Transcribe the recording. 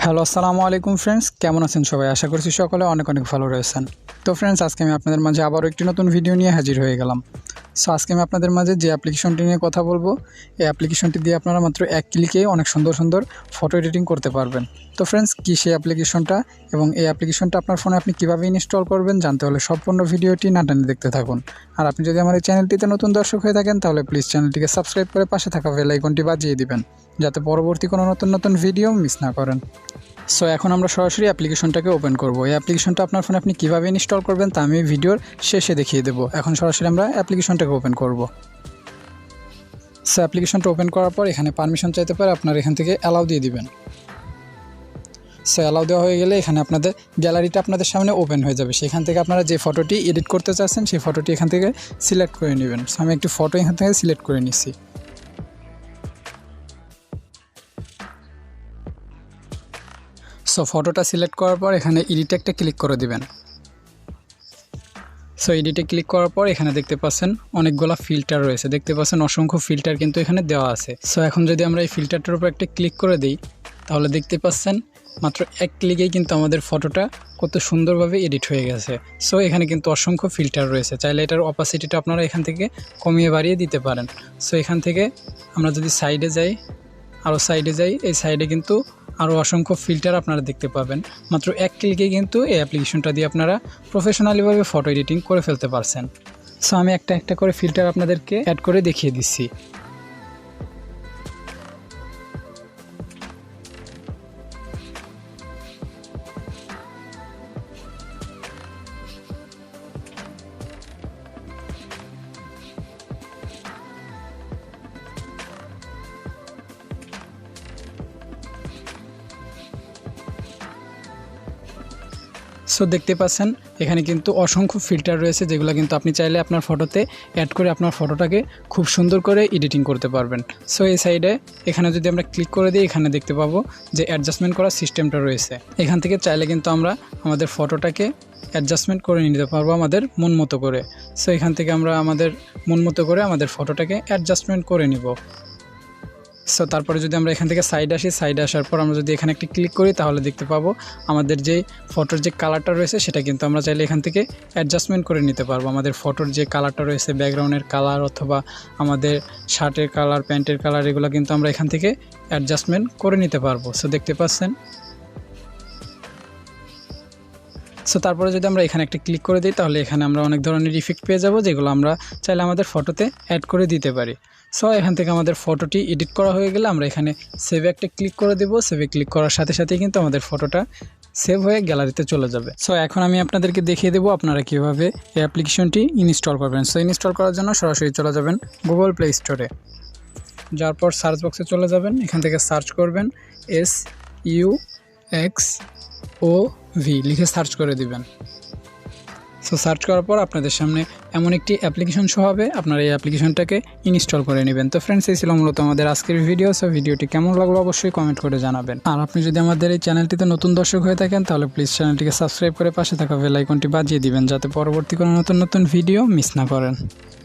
Hello, আসসালামু আলাইকুম friends, কেমন আছেন সবাই? আশা করছি সকলে অনেক অনেক ভালো রয়েছেন। তো ফ্রেন্ডস, আজকে আমি আপনাদের মাঝে আবারও একটি নতুন ভিডিও নিয়ে হাজির হয়ে গেলাম। সো আজকে আমি আপনাদের মাঝে যে অ্যাপ্লিকেশনটি নিয়ে কথা বলবো, এই অ্যাপ্লিকেশনটি দিয়ে আপনারা মাত্র এক ক্লিকে অনেক সুন্দর সুন্দর ফটো এডিটিং করতে পারবেন। তো ফ্রেন্ডস, কী সেই অ্যাপ্লিকেশনটা এবং এই অ্যাপ্লিকেশনটা আপনার ফোনে আপনি কীভাবে ইনস্টল করবেন জানতে হলে সম্পূর্ণ ভিডিওটি না টেনে দেখতে থাকুন। আর আপনি যদি আমার এই চ্যানেলটিতে নতুন দর্শক হয়ে থাকেন তাহলে প্লিজ চ্যানেলটিকে সাবস্ক্রাইব করে পাশে থাকা বেল আইকনটি বাজিয়ে দিবেন, যাতে পরবর্তী কোনো নতুন নতুন ভিডিও মিস না করেন। সো এখন আমরা সরাসরি অ্যাপ্লিকেশনটাকে ওপেন করব। এই অ্যাপ্লিকেশনটা আপনার ফোনে আপনি কীভাবে ইনস্টল করবেন তা আমি ভিডিওর শেষে দেখিয়ে দেবো। এখন সরাসরি আমরা অ্যাপ্লিকেশনটাকে ওপেন করব। সো অ্যাপ্লিকেশনটা ওপেন করার পর এখানে পারমিশন চাইতে পারে, আপনার এখান থেকে অ্যালাউ দিয়ে দিবেন। সো অ্যালাউ দেওয়া হয়ে গেলে এখানে আপনাদের গ্যালারিটা আপনাদের সামনে ওপেন হয়ে যাবে। সেখান থেকে আপনারা যে ফটোটি এডিট করতে চাচ্ছেন সেই ফটোটি এখান থেকে সিলেক্ট করে নেবেন। সো আমি একটি ফটো এখান থেকে সিলেক্ট করে নিচ্ছি। সো ফটোটা সিলেক্ট করার পর এখানে এডিটে একটা ক্লিক করে দিবেন। সো এডিটে ক্লিক করার পর এখানে দেখতে পাচ্ছেন অনেকগুলো ফিল্টার রয়েছে, দেখতে পাচ্ছেন অসংখ্য ফিল্টার কিন্তু এখানে দেওয়া আছে। সো এখন যদি আমরা এই ফিল্টারটার উপর একটা ক্লিক করে দিই তাহলে দেখতে পাচ্ছেন মাত্র এক ক্লিকেই কিন্তু আমাদের ফটোটা কত সুন্দরভাবে এডিট হয়ে গেছে। সো এখানে কিন্তু অসংখ্য ফিল্টার রয়েছে, চাইলে এটার অপাসিটিটা আপনারা এখান থেকে কমিয়ে বাড়িয়ে দিতে পারেন। সো এখান থেকে আমরা যদি সাইডে যাই, আরও সাইডে যাই, এই সাইডে কিন্তু আরও অসংখ্য ফিল্টার আপনারা দেখতে পাবেন। মাত্র এক ক্লিকে কিন্তু এই অ্যাপ্লিকেশনটা দিয়ে আপনারা প্রফেশনালিভাবে ফটো এডিটিং করে ফেলতে পারছেন। সো আমি একটা একটা করে ফিল্টার আপনাদেরকে অ্যাড করে দেখিয়ে দিচ্ছি। সো দেখতে পাচ্ছেন এখানে কিন্তু অসংখ্য ফিল্টার রয়েছে, যেগুলো কিন্তু আপনি চাইলে আপনার ফটোতে অ্যাড করে আপনার ফটোটাকে খুব সুন্দর করে এডিটিং করতে পারবেন। সো এই সাইডে এখানে যদি আমরা ক্লিক করে দিই এখানে দেখতে পাবো যে অ্যাডজাস্টমেন্ট করার সিস্টেমটা রয়েছে। এখান থেকে চাইলে কিন্তু আমরা আমাদের ফটোটাকে অ্যাডজাস্টমেন্ট করে নিতে পারবো আমাদের মন মতো করে। সো এখান থেকে আমরা আমাদের মন মতো করে আমাদের ফটোটাকে অ্যাডজাস্টমেন্ট করে নিব। সো তারপরে যদি আমরা এখান থেকে সাইডে আসি, সাইডে আসার পর আমরা যদি এখানে একটি ক্লিক করি তাহলে দেখতে পাবো আমাদের যে ফটোর যে কালারটা রয়েছে সেটা কিন্তু আমরা চাইলে এখান থেকে অ্যাডজাস্টমেন্ট করে নিতে পারবো। আমাদের ফটোর যে কালারটা রয়েছে, ব্যাকগ্রাউন্ডের কালার অথবা আমাদের শার্টের কালার, প্যান্টের কালার, এগুলো কিন্তু আমরা এখান থেকে অ্যাডজাস্টমেন্ট করে নিতে পারবো। সো দেখতে পাচ্ছেন। সো তারপরে যদি আমরা এখানে একটা ক্লিক করে দিই তাহলে এখানে আমরা অনেক ধরনের ইফেক্ট পেয়ে যাব, যেগুলো আমরা চাইলে আমাদের ফটোতে অ্যাড করে দিতে পারি। সো এখান থেকে আমাদের ফটোটি এডিট করা হয়ে গেলে আমরা এখানে সেভে একটা ক্লিক করে দেব। সেভে ক্লিক করার সাথে সাথেই কিন্তু আমাদের ফটোটা সেভ হয়ে গ্যালারিতে চলে যাবে। সো এখন আমি আপনাদেরকে দেখিয়ে দেবো আপনারা কীভাবে এই অ্যাপ্লিকেশনটি ইনস্টল করবেন। সো ইনস্টল করার জন্য সরাসরি চলে যাবেন গুগল প্লে স্টোরে। যাওয়ার পর সার্চ বক্সে চলে যাবেন, এখান থেকে সার্চ করবেন SUXOV লিখে সার্চ করে দিবেন। সো সার্চ করার পর আপনাদের সামনে এমন একটি অ্যাপ্লিকেশন শো হবে, আপনারা এই অ্যাপ্লিকেশনটাকে ইনস্টল করে নেবেন। তো ফ্রেন্ডস, এই ছিল মূলত আমাদের আজকের ভিডিও। সো ভিডিওটি কেমন লাগলো অবশ্যই কমেন্ট করে জানাবেন। আর আপনি যদি আমাদের এই চ্যানেলটিতে নতুন দর্শক হয়ে থাকেন তাহলে প্লিজ চ্যানেলটিকে সাবস্ক্রাইব করে পাশে থাকা বেল আইকনটি বাজিয়ে দিবেন, যাতে পরবর্তী কোনো নতুন নতুন ভিডিও মিস না করেন।